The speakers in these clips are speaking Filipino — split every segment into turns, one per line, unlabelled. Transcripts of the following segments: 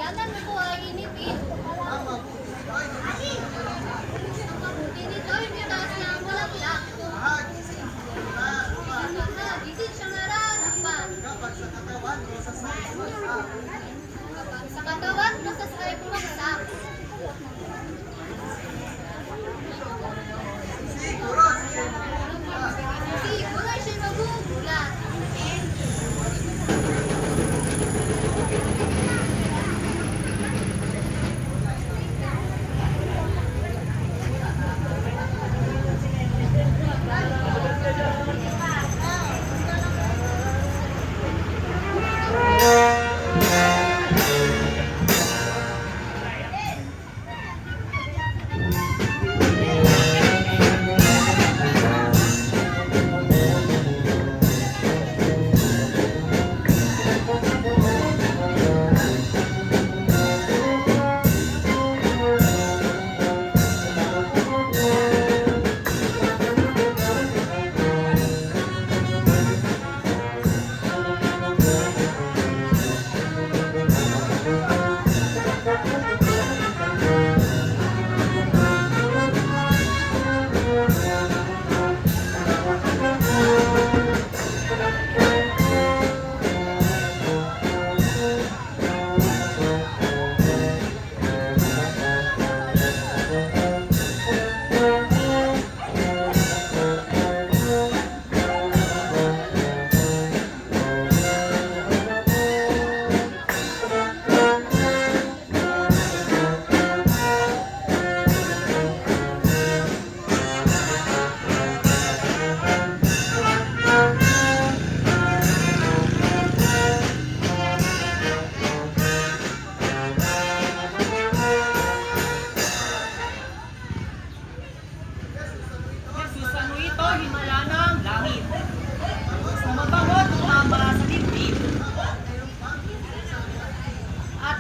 Kayanan mo ko ay inipin. Ang mabuti nito ay mitaas na ang bulaklak. Gising siyang nararapan. Kapag sa katawan, masas ay bumagsak. Siguro siya'y magugulat.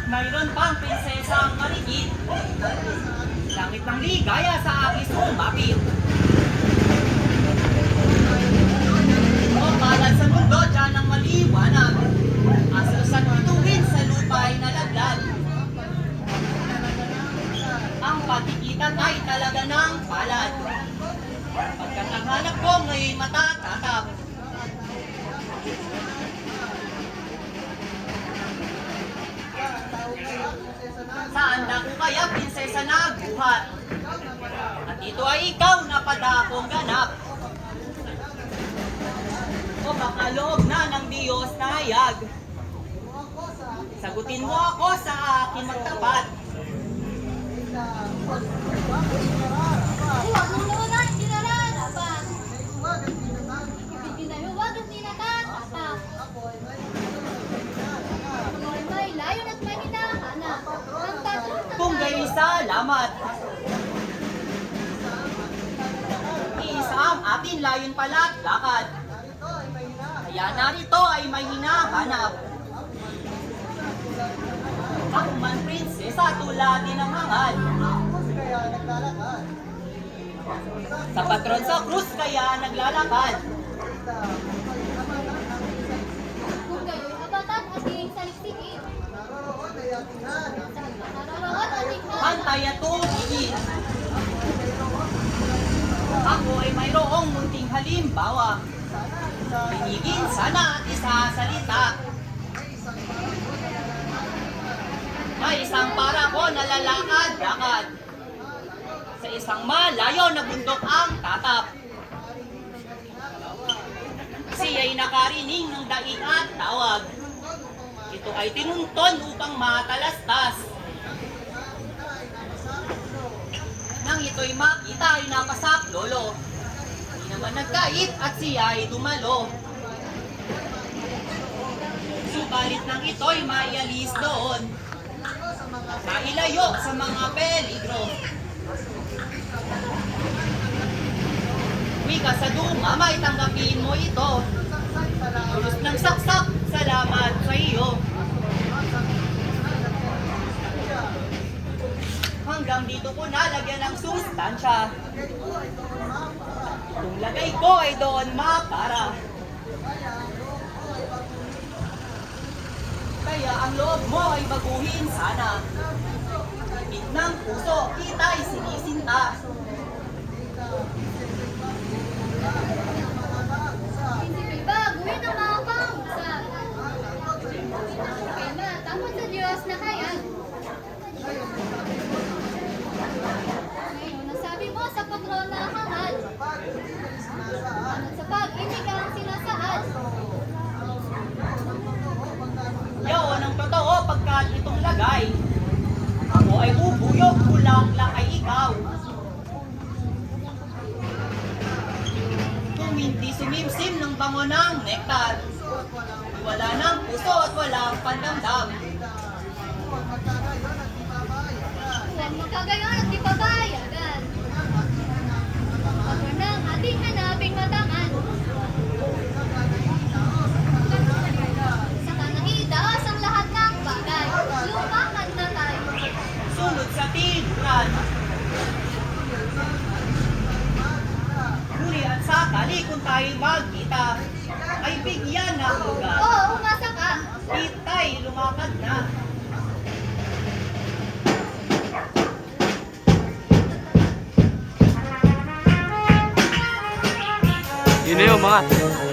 Mayroon pang prinsesang maligid. Langit ng ligaya sa aking sumapit. O palad sa mundo dyan ang maliwanag. Asalusan ituwin sa lupa'y nalaglag. Ang pagkikitan ay talaga ng palad. Pagkat ang hanap ko ngayon matatatap. Saan na ko kaya prinsesa naguhat? At ito ay ikaw na padakong ganap. O baka loob na ng Diyos na hayag. Sagutin mo ako sa akin magtapat.
Huwag mong nauna, hindi nararapat. Ipinahuwag at tinatatapak. May layon at may hinahanap.
Kung gayon salamat. Iisa ang atin layon pala't lakad. Kaya narito ay may hinahanap. Ako man prinsesa tulad din ang hangad. Sa patron sa krus kaya naglalakad.
Kung gayon abatan ating saliksikin. Naroroon ating
Hantay at tumigil. Ako ay mayroong munting halimbawa. Pinigin sana at isasalita. May isang para ko nalalakad-lakad. Sa isang malayo na bundok ang tatap. Siya'y nakarinig ng daig at tawag. Ito ay tinunton upang matalastas. Nang ito'y makita ay napasaklolo. Di naman nagkait at siya ay dumalo. Subalit nang ito'y mayalis doon. Mailayo sa mga peligro. Wika sa duma, may tanggapin mo ito. Lulus ng saksak, salamat sa iyo. Hanggang dito ko nalagyan ng sustansya. Itong lagay ko ay doon mapara. kaya ang loob mo ay baguhin sana. Ibig ng puso, kita'y sinisinta.
Prinsipeng baguhin ang mga pangusap. Kaya matapos sa Diyos na hayag. Ngayon, nasabi mo sa patron na hangad. At sa pag-ibig ang sinasaad.
Yaon ang totoo pagkat itong lagay. Ako ay bubuyog, bulaklak ay ikaw. Kung hindi sumimsim ng bango ng nektar, wala ng puso at walang pandamdam.
Huwag magkagayon at di pabayagan. Patron ng ating hanaping matangan. Sa kanangitaas ang lahat ng bagay. Lumakad na tayo.
Sunod sa tigran. Huli at sakali kung tayo'y magkita, ay bigyan ng lugar.
Oo, umasa ka.
Ita'y lumakad na.
Yun na yun mga.